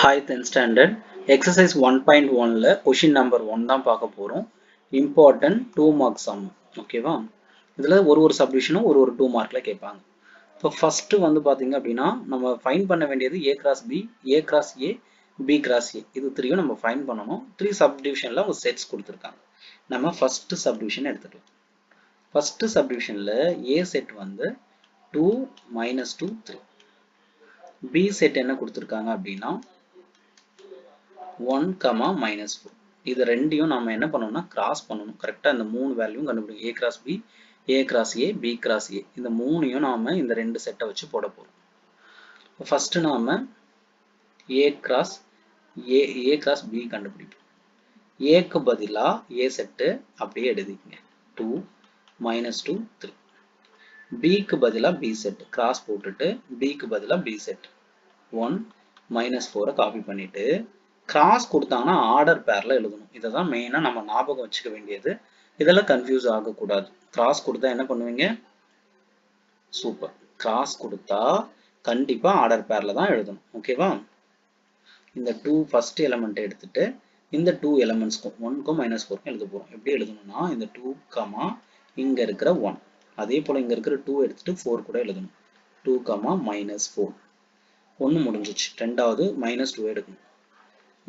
Hi 10th standard exercise 1.1 ல question number 1 தான் பார்க்க போறோம். important 2 mark sum. ஓகேவா? இதுல ஒரு சப்டிவிஷனும் ஒரு 2 மார்க்ல கேட்பாங்க. இப்போ ஃபர்ஸ்ட் வந்து பாத்தீங்க அப்படின்னா நம்ம ஃபைண்ட் பண்ண வேண்டியது a cross b, a cross a, b cross a. இது த்ரீயும் நம்ம ஃபைண்ட் பண்ணணும். 3 சப்டிவிஷன்ல அவங்க செட்ஸ் கொடுத்திருக்காங்க. நம்ம ஃபர்ஸ்ட் சப்டிவிஷன் எடுத்துக்கலாம். ஃபர்ஸ்ட் சப்டிவிஷன்ல a செட் வந்து 2 2 3. b செட் என்ன கொடுத்திருக்காங்க அப்படின்னா 1, -4. இது ரெண்டையும் நாம என்ன பண்ணணும்னா கிராஸ் பண்ணணும். கரெக்டா இந்த மூணு வேல்யூவும் கண்டுபிடிக்கணும். a cross b, a cross a, b cross a. இந்த மூணையும் நாம இந்த ரெண்டு செட்டை வச்சு போட போறோம். ஃபர்ஸ்ட் நாம a cross b கண்டுபிடிப்போம். a க்கு பதிலா a செட் அப்படியே எழுதிக்கங்க. 2 -2 3. b க்கு பதிலா b செட் கிராஸ் போட்டுட்டு b க்கு பதிலா b செட் 1 -4 காப்பி பண்ணிட்டு கிராஸ் கொடுத்தாங்கன்னா ஆர்டர் பேர்ல எழுதணும். இதை தான் மெயினா நம்ம ஞாபகம் வச்சுக்க வேண்டியது. இதெல்லாம் கன்ஃபியூஸ் ஆகக்கூடாது. கிராஸ் கொடுத்தா என்ன பண்ணுவீங்க? சூப்பர். கிராஸ் கொடுத்தா கண்டிப்பா ஆர்டர் பேர்ல தான் எழுதணும். ஓகேவா? இந்த 2 ஃபர்ஸ்ட் எலிமெண்ட் எடுத்துட்டு இந்த 2 எலிமெண்ட்ஸ்க்கும் 1க்கும் -4க்கும் எழுத போறோம். எப்படி எழுதணும்னா இந்த 2, இங்க இருக்கிற 1. அதே போல இங்க இருக்கிற 2 எடுத்துட்டு 4 கூட எழுதணும். 2, -4. 1 முடிஞ்சிச்சு. ரெண்டாவது -2 எடுக்கணும்.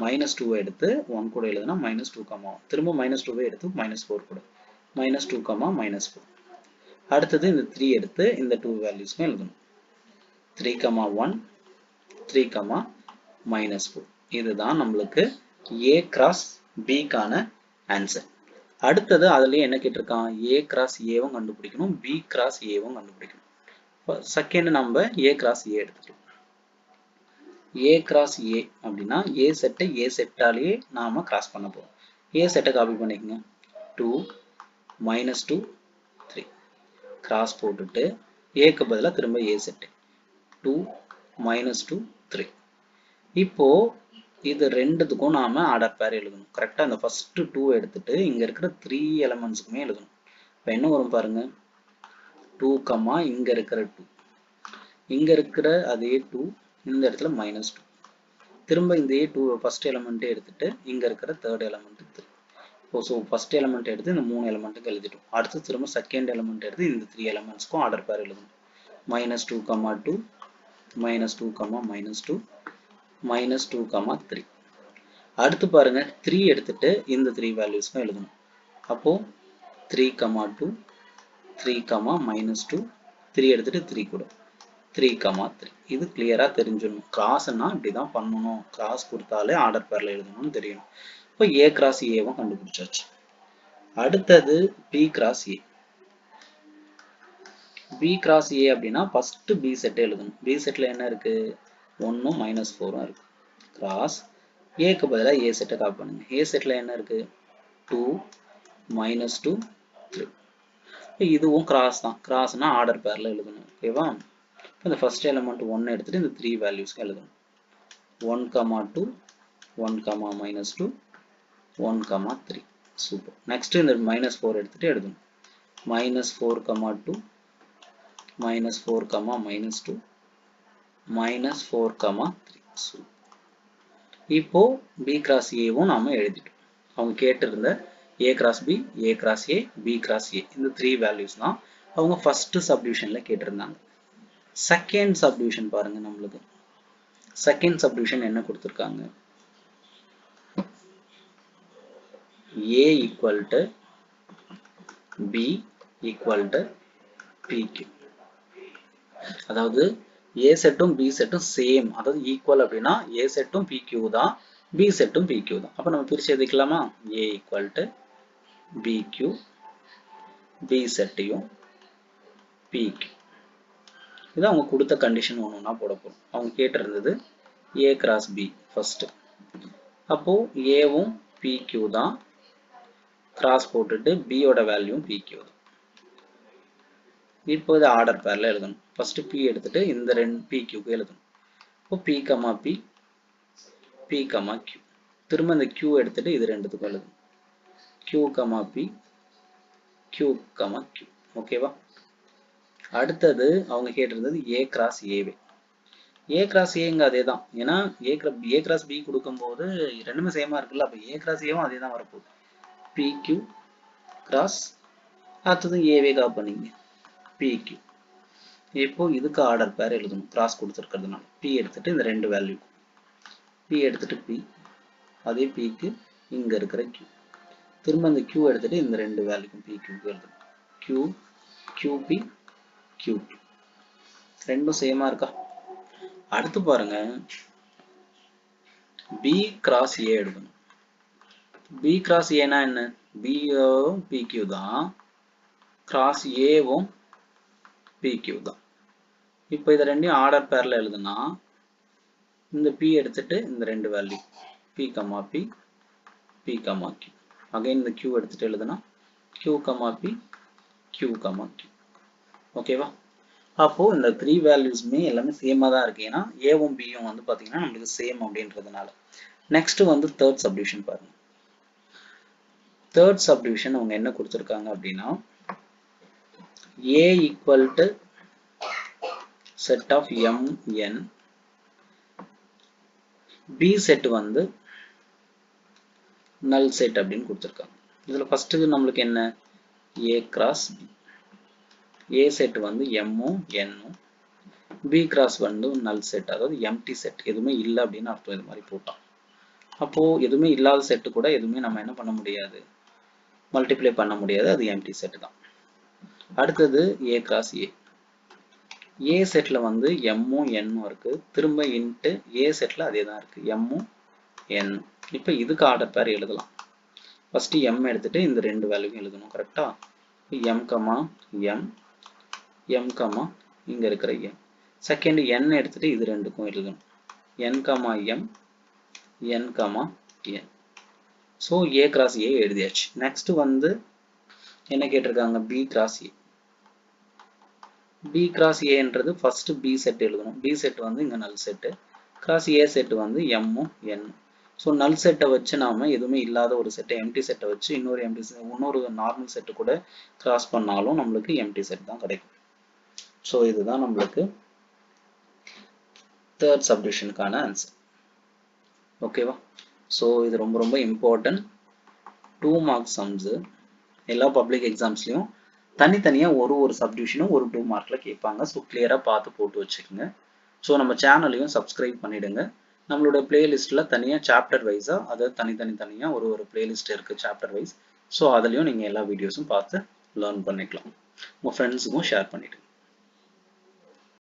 -2 எடுத்து 1 கூட எழுதுனா -2, 1. திரும்ப -2 எடுத்து -4 கூட. -2, -4. அடுத்தது இந்த 3 எடுத்து இந்த 2 வேல்யூஸ்க்கும் எழுதணும். 3, 1, 3, -4. இதுதான் நம்மளுக்கு a cross b க்கான ஆன்சர். அடுத்தது அதுலயே என்ன கேட்டிருக்கான்? a cross a வும் கண்டுபிடிக்கணும், b cross a வும் கண்டுபிடிக்கணும். செகண்ட் நம்ம a cross a எடுத்துக்கலாம். a cross a அப்படின்னா a செட்டை a செட்டாலேயே நாம கிராஸ் பண்ண போறோம். a செட்டை காப்பி பண்ணிக்கங்க. 2 -2 3 கிராஸ் போட்டுட்டு a க்கு பதிலா திரும்ப a செட் 2 -2 3. இப்போ இது ரெண்டுத்துக்கும் நாம ஆர்டர் பேர் எழுதணும். கரெக்டா இந்த ஃபர்ஸ்ட் 2 எடுத்துட்டு இங்க இருக்கிற 3 எலிமெண்ட்ஸ்க்குமே எழுதணும். இப்போ என்ன வரும் பாருங்க? 2, இங்க இருக்கிற 2, இங்க இருக்கிற அதே 2, இந்த இடத்துல -2. திரும்ப இந்த a2 ஃபர்ஸ்ட் எலிமெண்ட் எடுத்துட்டு இங்க இருக்கிற third element 3. So first element எடுத்து இந்த 3 எலிமெண்ட்டுக்கு எழுதிட்டோம். அடுத்து திரும்ப செகண்ட் எலிமெண்ட் எடுத்து இந்த 3 எலிமெண்ட்ஸ்க்கும் ஆர்டர் பேர் எழுதணும். -2, -2, -2, -2, -2, 3. அடுத்து பாருங்க 3 எடுத்துட்டு இந்த 3 வேல்யூஸ்க்கும் எழுதணும். அப்போ 3, 2, 3, -2, 3 எடுத்துட்டு 3 கூட 3, 3. இது கிளியரா தெரிஞ்சிடணும். கிராஸ்னா இப்படிதான் பண்ணணும். கிராஸ் கொடுத்தாலே ஆர்டர் பேர்ல எழுதணும்னு தெரியணும். இப்போ a cross a வும் கண்டுபிடிச்சாச்சு. அடுத்தது b cross a. b cross a அப்படின்னா ஃபர்ஸ்ட் b செட் எழுதணும். b செட்ல என்ன இருக்கு? 1 -4 இருக்கு. கிராஸ் a க்கு பதிலா a செட்டை காப்பி பண்ணுங்க. a செட்ல என்ன இருக்கு? 2 -2 3. இதுவும் கிராஸ் தான். கிராஸ்னா ஆர்டர் பேர்ல எழுதணும். ஓகேவா? இந்த ஃபர்ஸ்ட் எலிமெண்ட் 1 எடுத்துட்டு இந்த 3 வேல்யூஸ்க்கு எழுதணும். 1, 2, 1, -2, 1, 3. சூப்பர். நெக்ஸ்ட் இந்த -4 எடுத்துட்டு எழுதணும். -4, 2, -4, -2, -4, 3. சூப்பர். இப்போ b cross a வும் நாம எழுதிட்டோம். அவங்க கேட்டிருந்த a cross b, a cross a, b cross a இந்த 3 வேல்யூஸ் தான் அவங்க ஃபர்ஸ்ட் சப்டிவிஷன்ல கேட்டிருந்தாங்க. செகண்ட் சப்டிவிஷன் பாருங்க நம்மளுக்கு. செகண்ட் சப்டிவிஷன் என்ன கொடுத்திருக்காங்க? a equal to b equal to pq. அதாவது a செட்டும் b செட்டும் சேம், அதாவது ஈக்குவல் அப்படின்னா a செட்டும் pq தான், b செட்டும் pq தான். அப்ப நம்ம பிரிச்சு எழுதிக்கலாமா? a equal to bq, b செட்டையும் pq. இது அவங்க கொடுத்த கண்டிஷன் ஒண்ணுன்னா போட போறோம். அவங்க கேட்டிருந்தது a cross b ஃபர்ஸ்ட். அப்போ a வும் pq தான். கிராஸ் போட்டுட்டு b யோட வேல்யூவும் pq தான். இப்போ இது ஆர்டர் பேர்ல எழுதணும். ஃபர்ஸ்ட் p எடுத்துட்டு இந்த ரெண்டு pq க்கு எழுதணும். இப்போ p, p, q. திரும்ப இந்த q எடுத்துட்டு இது ரெண்டுத்துக்கும் எழுதணும். q, p, q, q. ஓகேவா? அடுத்தது அவங்க கேட்டிருந்தது a cross a. A cross ஏங்க அதே தான். ஏன்னா ஏ கிராஸ் பி கொடுக்கும்போது ரெண்டுமே சேமா இருக்குல்ல, அப்போ ஏ கிராஸ் ஏவும் அதே தான் வரப்போகுது. பிக்யூ கிராஸ் அடுத்தது ஏவே காப்பி பண்ணிங்க பிக்யூ. இப்போ இதுக்கு ஆர்டர் பேர் எழுதணும் கிராஸ் கொடுத்துருக்கிறதுனால. பி எடுத்துட்டு இந்த ரெண்டு வேல்யூ, பி எடுத்துட்டு பி, அதே பிக்கு இங்க இருக்கிற கியூ, திரும்ப இந்த கியூ எடுத்துட்டு இந்த ரெண்டு வேல்யூக்கும் பி கியூக்கு எழுதணும். கியூ கியூபி கியூபி ரெண்டும் சேமா இருக்கா? அடுத்து பாருங்க, பி கிராஸ் ஏ எடுக்கணும். பி கிராஸ் ஏனா என்ன? பியும் பிக்யூ தான், கிராஸ் ஏவும் பிக்யூ தான். இப்போ இதை ரெண்டையும் ஆர்டர் பேர்ல எழுதுனா இந்த பி எடுத்துட்டு இந்த ரெண்டு value P comma P, P comma Q, again இந்த கியூ எடுத்துட்டு எழுதுனா Q comma P, Q comma Q. ஓகேவா? அப்போ இந்த த்ரீ வேல்யூஸ்மே எல்லாமே சேமா தான் இருக்கு. ஏன்னா ஏவும் பியும் வந்து பாத்தீங்கன்னா நம்மளுக்கு சேம் அப்படின்றதுனால. நெக்ஸ்ட் வந்து தேர்ட் சப்டிவிஷன் பாருங்க. தேர்ட் சப்டிவிஷன் அவங்க என்ன கொடுத்துருக்காங்க அப்படின்னா, A equal to set of mn, B set வந்து null set அப்படின்னு கொடுத்துருக்காங்க. இதுல ஃபர்ஸ்ட் நம்மளுக்கு என்ன? A cross B. A set வந்து m உம் n உம், B cross வந்து null set, அதாவது empty set, எதுவுமே இல்லை அப்படின்னு அர்த்தம். இது மாதிரி போட்டோம். அப்போ எதுவுமே இல்லாத செட் கூட எதுவுமே நம்ம என்ன பண்ண முடியாது, மல்டிப்ளை பண்ண முடியாது, அது எம்டி செட் தான். அடுத்தது A cross A. A செட்ல வந்து m உம் n உம் இருக்கு, திரும்ப இன்ட்டு A செட்ல அதே தான் இருக்கு, m உம் n. இப்போ இதுக்கு ஆர்டர் பேர் எழுதலாம். ஃபர்ஸ்ட் m எடுத்துட்டு இந்த ரெண்டு வேல்யூவும் எழுதணும். கரெக்டா? m comma m, m comma இங்க இருக்கிற m. செகண்ட் n எடுத்துட்டு இது ரெண்டுக்கும் எழுதணும். n comma m, n comma n. So A cross A எழுதியாச்சு. நெக்ஸ்ட் வந்து என்ன கேட்டிருக்காங்க? B cross A. B cross A என்றது ஃபர்ஸ்ட் B செட் எழுதணும். B செட் வந்து இங்க null set, cross A set வந்து m உம் n. ஸோ null செட்டை வச்சு நாம எதுவுமே இல்லாத ஒரு செட்டை, எம்டி செட்டை வச்சு இன்னொரு நார்மல் செட்டு கூட கிராஸ் பண்ணாலும் நம்மளுக்கு எம்டி செட் தான் கிடைக்கும். ஸோ இதுதான் நம்மளுக்கு தேர்ட் சப்டிவிஷனுக்கான ஆன்சர். ஓகேவா? ஸோ இது ரொம்ப ரொம்ப இம்பார்ட்டன்ட் 2 மார்க் சம்ஸ். எல்லா பப்ளிக் எக்ஸாம்ஸ்லையும் தனித்தனியாக ஒரு சப்டிவிஷனும் ஒரு 2 மார்க்கில் கேட்பாங்க. ஸோ கிளியராக பார்த்து போட்டு வச்சுக்கோங்க. ஸோ நம்ம சேனலையும் சப்ஸ்கிரைப் பண்ணிவிடுங்க. நம்மளோட பிளேலிஸ்ட்டில் தனியாக சாப்டர் வைஸாக, அதாவது தனியாக ஒரு பிளேலிஸ்ட் இருக்குது சாப்டர் வைஸ். ஸோ அதுலேயும் நீங்கள் எல்லா வீடியோஸும் பார்த்து லேர்ன் பண்ணிக்கலாம். உங்கள் ஃப்ரெண்ட்ஸுக்கும் ஷேர் பண்ணிவிடுங்க.